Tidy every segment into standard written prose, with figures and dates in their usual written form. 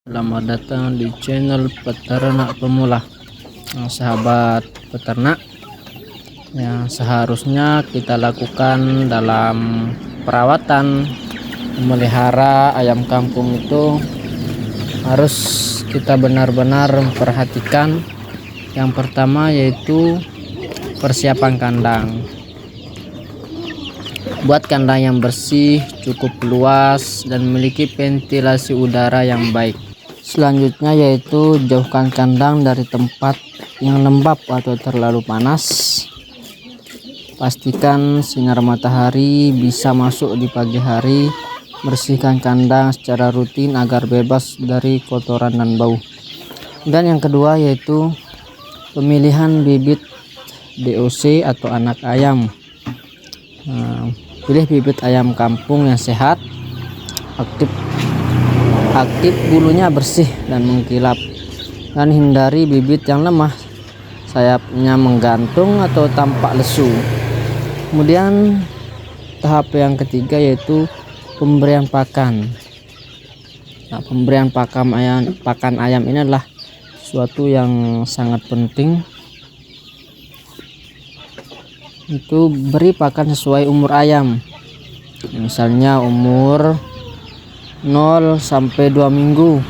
Selamat datang di channel peternak pemula. Sahabat peternak, yang seharusnya kita lakukan dalam perawatan memelihara ayam kampung itu harus kita benar-benar memperhatikan. Yang pertama yaitu persiapan kandang. Buat kandang yang bersih, cukup luas, dan memiliki ventilasi udara yang baik. Selanjutnya yaitu jauhkan kandang dari tempat yang lembab atau terlalu panas. Pastikan sinar matahari bisa masuk di pagi hari. Bersihkan kandang secara rutin agar bebas dari kotoran dan bau. Dan yang kedua yaitu pemilihan bibit DOC atau anak ayam. Pilih bibit ayam kampung yang sehat, aktif, bulunya bersih dan mengkilap, dan hindari bibit yang lemah, sayapnya menggantung atau tampak lesu. Kemudian tahap yang ketiga yaitu pemberian pakan. Pemberian pakan ayam ini adalah sesuatu yang sangat penting. Itu beri pakan sesuai umur ayam, misalnya umur 0 sampai 2 minggu.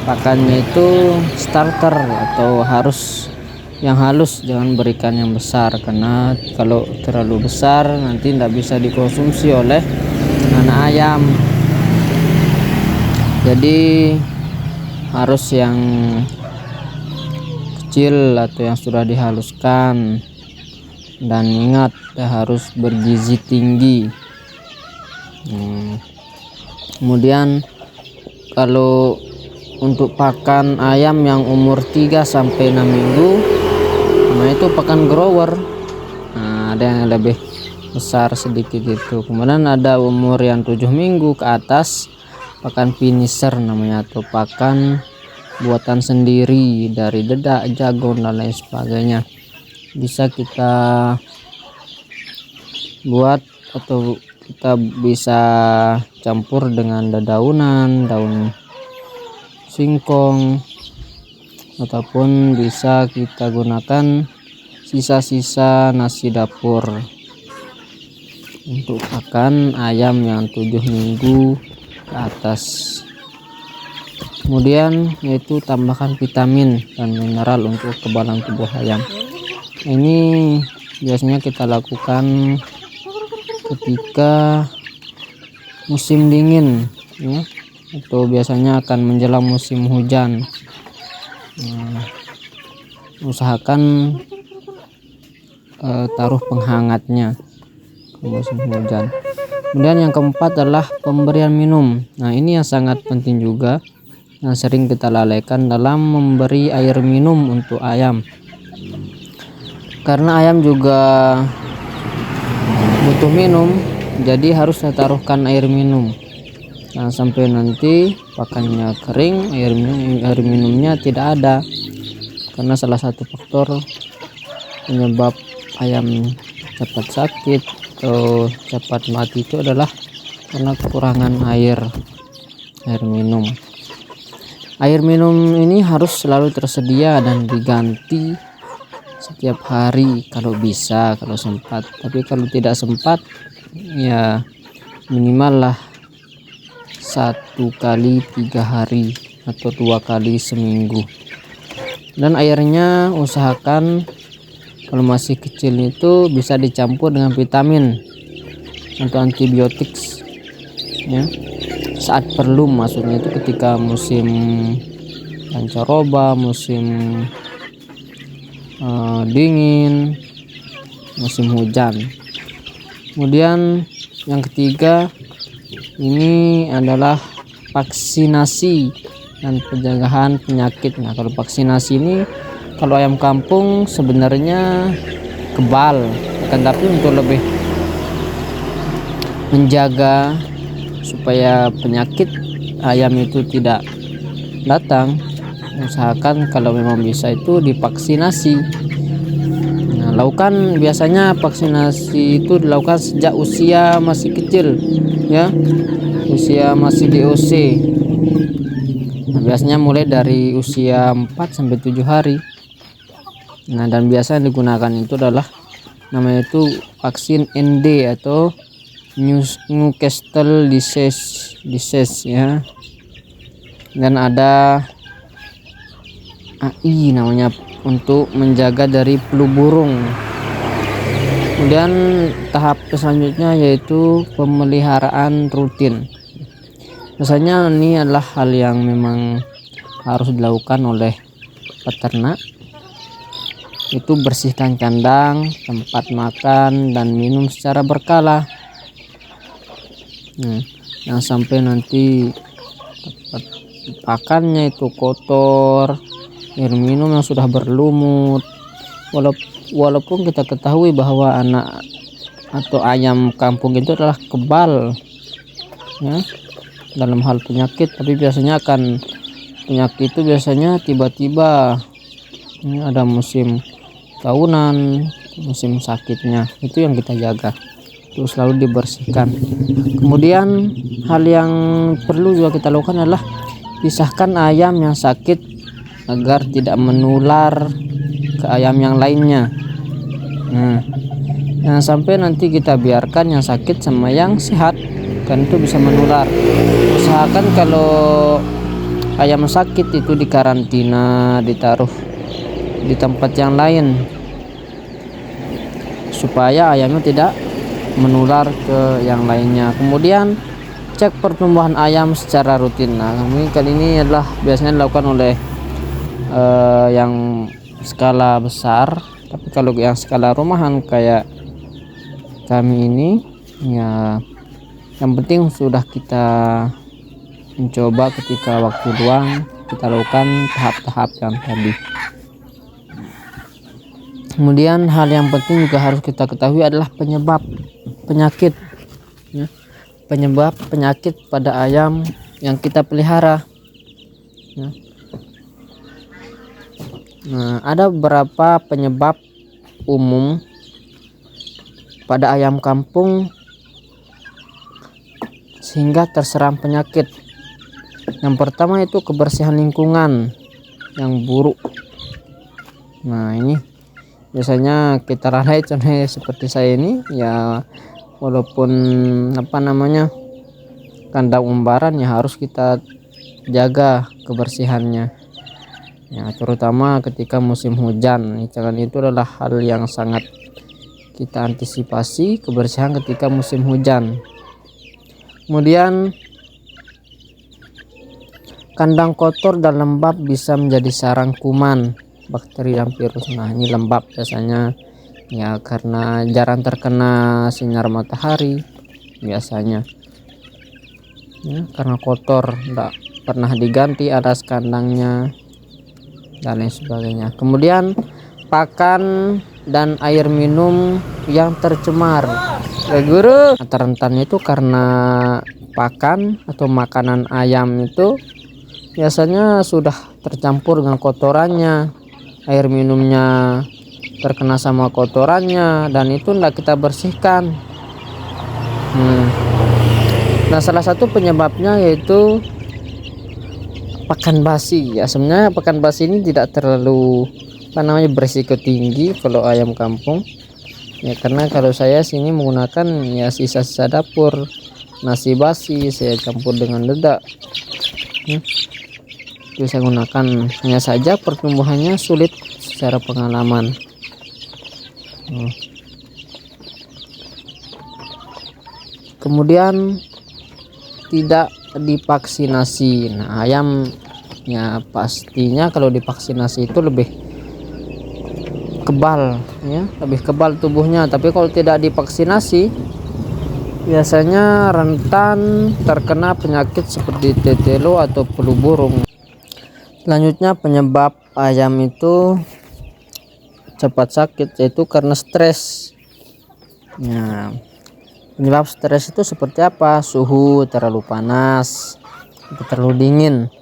Pakannya itu starter atau harus yang halus, jangan berikan yang besar, karena kalau terlalu besar nanti tidak bisa dikonsumsi oleh anak ayam. Jadi harus yang kecil atau yang sudah dihaluskan. Dan ingat, harus bergizi tinggi. Kemudian kalau untuk pakan ayam yang umur 3 sampai 6 minggu, nah itu pakan grower. Ada yang lebih besar sedikit itu. Kemudian ada umur yang 7 minggu ke atas, pakan finisher namanya, atau pakan buatan sendiri dari dedak, jagung dan lain sebagainya. Bisa kita buat atau kita bisa campur dengan dedaunan, daun singkong, ataupun bisa kita gunakan sisa-sisa nasi dapur untuk pakan ayam yang 7 minggu ke atas. Kemudian yaitu tambahkan vitamin dan mineral untuk kekebalan tubuh ayam. Ini biasanya kita lakukan ketika musim dingin, ya, atau biasanya akan menjelang musim hujan. Usahakan taruh penghangatnya ke musim hujan. Kemudian yang keempat adalah pemberian minum. Nah, ini yang sangat penting juga, yang sering kita lalaikan dalam memberi air minum untuk ayam. Karena ayam juga butuh minum, jadi harus ditaruhkan air minum. Nah, sampai nanti pakannya kering, air minumnya tidak ada. Karena salah satu faktor penyebab ayam cepat sakit atau cepat mati itu adalah karena kekurangan air minum. Air minum ini harus selalu tersedia dan diganti setiap hari kalau bisa, kalau sempat. Tapi kalau tidak sempat, ya minimal lah 1 kali 3 hari atau 2 kali seminggu. Dan airnya usahakan kalau masih kecil itu bisa dicampur dengan vitamin atau antibiotik, ya, saat perlu. Maksudnya itu ketika musim pancaroba, musim dingin, musim hujan. Kemudian yang ketiga ini adalah vaksinasi dan pencegahan penyakit. Nah, kalau vaksinasi ini, kalau ayam kampung sebenarnya kebal, akan tapi untuk lebih menjaga supaya penyakit ayam itu tidak datang, usahakan kalau memang bisa itu divaksinasi. Nah, lakukan biasanya vaksinasi itu dilakukan sejak usia masih kecil, ya, usia masih DOC. Nah, biasanya mulai dari usia 4 sampai 7 hari. Nah, dan biasa yang digunakan itu adalah namanya itu vaksin ND atau Newcastle disease ya. Dan ada AI namanya untuk menjaga dari flu burung. Kemudian tahap selanjutnya yaitu pemeliharaan rutin. Biasanya ini adalah hal yang memang harus dilakukan oleh peternak, itu bersihkan kandang, tempat makan dan minum secara berkala. Yang sampai nanti tempat pakannya itu kotor, air minum yang sudah berlumut. Walaupun kita ketahui bahwa anak atau ayam kampung itu adalah kebal ya dalam hal penyakit, tapi biasanya akan penyakit itu biasanya tiba-tiba. Ini ada musim tahunan, musim sakitnya, itu yang kita jaga, itu selalu dibersihkan. Kemudian hal yang perlu juga kita lakukan adalah pisahkan ayam yang sakit agar tidak menular ke ayam yang lainnya. Jangan sampai nanti kita biarkan yang sakit sama yang sehat, kan itu bisa menular. Usahakan kalau ayam sakit itu dikarantina, ditaruh di tempat yang lain supaya ayamnya tidak menular ke yang lainnya. Kemudian cek pertumbuhan ayam secara rutin. Nah, kali ini adalah biasanya dilakukan oleh yang skala besar, tapi kalau yang skala rumahan kayak kami ini ya, yang penting sudah kita mencoba ketika waktu luang kita lakukan tahap-tahap yang tadi. Kemudian hal yang penting juga harus kita ketahui adalah penyebab penyakit ya. Penyebab penyakit pada ayam yang kita pelihara ya. Nah, ada beberapa penyebab umum pada ayam kampung sehingga terserang penyakit. Yang pertama itu kebersihan lingkungan yang buruk. Nah, ini biasanya kita lalai, contohnya seperti saya ini ya, walaupun kandang umbaran ya harus kita jaga kebersihannya ya, terutama ketika musim hujan. Itu adalah hal yang sangat kita antisipasi, kebersihan ketika musim hujan. Kemudian kandang kotor dan lembab bisa menjadi sarang kuman, bakteri dan virus. Nah, ini lembab biasanya ya karena jarang terkena sinar matahari biasanya ya, karena kotor, tidak pernah diganti alas kandangnya dan lain sebagainya. Kemudian pakan dan air minum yang tercemar ya guru. Rentannya itu karena pakan atau makanan ayam itu biasanya sudah tercampur dengan kotorannya, air minumnya terkena sama kotorannya, dan itu tidak kita bersihkan. Nah, salah satu penyebabnya yaitu pakan basi ya. Sebenarnya pakan basi ini tidak terlalu berisiko tinggi kalau ayam kampung ya, karena kalau saya sini menggunakan ya sisa-sisa dapur, nasi basi saya campur dengan dedak itu saya gunakan. Hanya saja pertumbuhannya sulit secara pengalaman. Kemudian tidak divaksinasi. Nah, ayam ya pastinya kalau divaksinasi itu lebih kebal ya, lebih kebal tubuhnya. Tapi kalau tidak divaksinasi biasanya rentan terkena penyakit seperti tetelo atau flu burung. Selanjutnya penyebab ayam itu cepat sakit yaitu karena stres. Nah, penyebab stres itu seperti apa? Suhu terlalu panas atau terlalu dingin,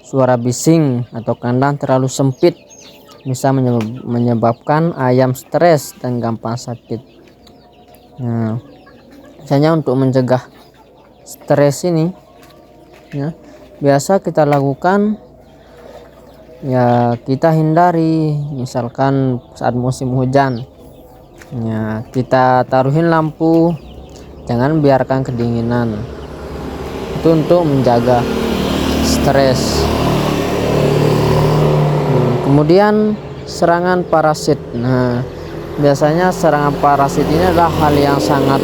suara bising atau kandang terlalu sempit bisa menyebabkan ayam stres dan gampang sakit. Nah, misalnya untuk mencegah stres ini ya, biasa kita lakukan ya kita hindari. Misalkan saat musim hujan, ya kita taruhin lampu, jangan biarkan kedinginan. Itu untuk menjaga stres. Kemudian serangan parasit. Nah, biasanya serangan parasit ini adalah hal yang sangat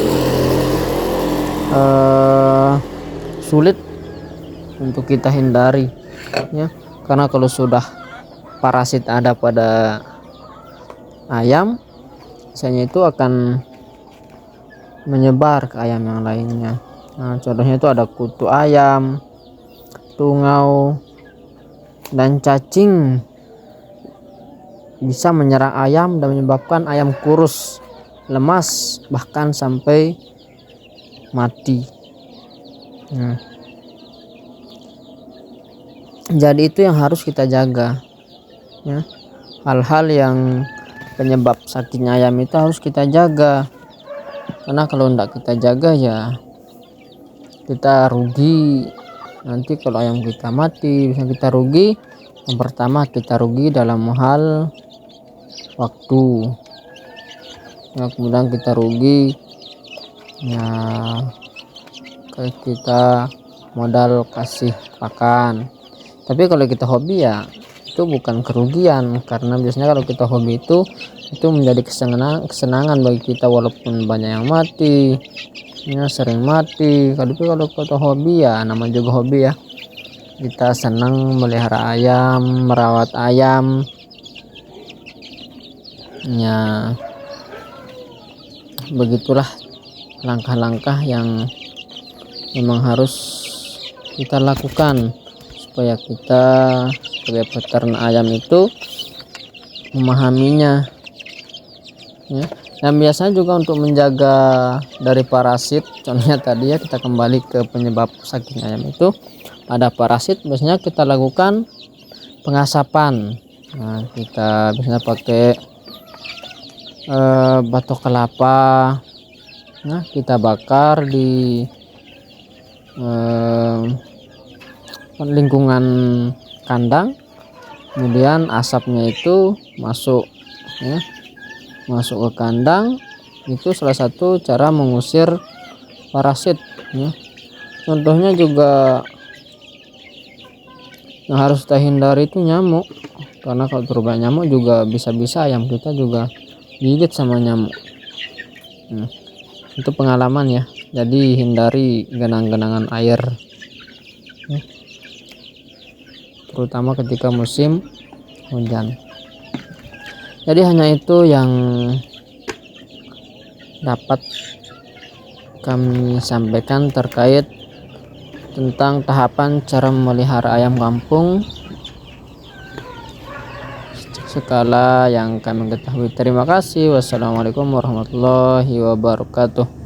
sulit untuk kita hindari, ya, karena kalau sudah parasit ada pada ayam, biasanya itu akan menyebar ke ayam yang lainnya. Nah, contohnya itu ada kutu ayam, tungau, dan cacing bisa menyerang ayam dan menyebabkan ayam kurus, lemas, bahkan sampai mati. Nah, jadi itu yang harus kita jaga, ya. Hal-hal yang penyebab sakitnya ayam itu harus kita jaga, karena kalau tidak kita jaga ya kita rugi. Nanti kalau ayam kita mati, bisa kita rugi. Yang pertama, kita rugi dalam hal waktu, ya, kemudian kita rugi ya kayak kita modal kasih pakan. Tapi kalau kita hobi ya itu bukan kerugian, karena biasanya kalau kita hobi itu menjadi kesenangan bagi kita, walaupun banyak yang mati, ya sering mati. Tapi kalau kita hobi ya nama juga hobi, ya, kita senang melihara ayam, merawat ayam, ya begitulah langkah-langkah yang memang harus kita lakukan supaya kita sebagai peternak ayam itu memahaminya, ya. Dan biasanya juga untuk menjaga dari parasit, contohnya tadi ya, kita kembali ke penyebab sakitnya ayam itu ada parasit, biasanya kita lakukan pengasapan. Nah, kita biasanya pakai batok kelapa, nah kita bakar di lingkungan kandang, kemudian asapnya itu masuk, ya, masuk ke kandang. Itu salah satu cara mengusir parasit, ya. Contohnya juga yang harus kita hindari itu nyamuk, karena kalau terlalu nyamuk juga bisa-bisa ayam kita juga gigit sama nyamuk. Nah, itu pengalaman, ya, jadi hindari genang-genangan air, ya, terutama ketika musim hujan. Jadi hanya itu yang dapat kami sampaikan terkait tentang tahapan cara memelihara ayam kampung skala yang kami ketahui. Terima kasih. Wassalamualaikum warahmatullahi wabarakatuh.